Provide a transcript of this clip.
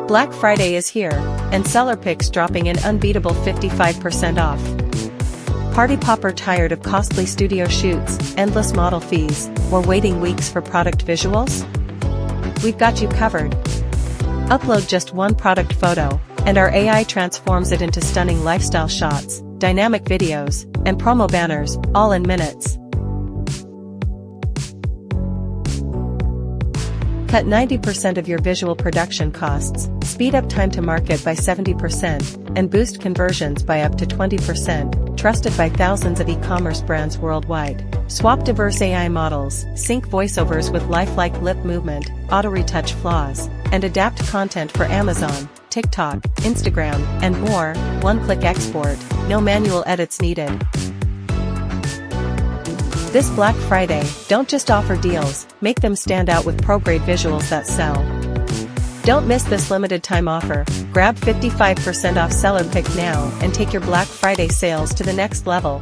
Black Friday is here, and SellerPic's dropping an unbeatable 55% off. Party popper tired of costly studio shoots, endless model fees, or waiting weeks for product visuals? We've got you covered. Upload just one product photo, and our AI transforms it into stunning lifestyle shots, dynamic videos, and promo banners, all in minutes. Cut 90% of your visual production costs, speed up time to market by 70%, and boost conversions by up to 20%, trusted by thousands of e-commerce brands worldwide. Swap diverse AI models, sync voiceovers with lifelike lip movement, auto-retouch flaws, and adapt content for Amazon, TikTok, Instagram, and more. One-click export, no manual edits needed. This Black Friday, don't just offer deals, make them stand out with pro-grade visuals that sell. Don't miss this limited time offer. Grab 55% off SellerPic now and take your Black Friday sales to the next level.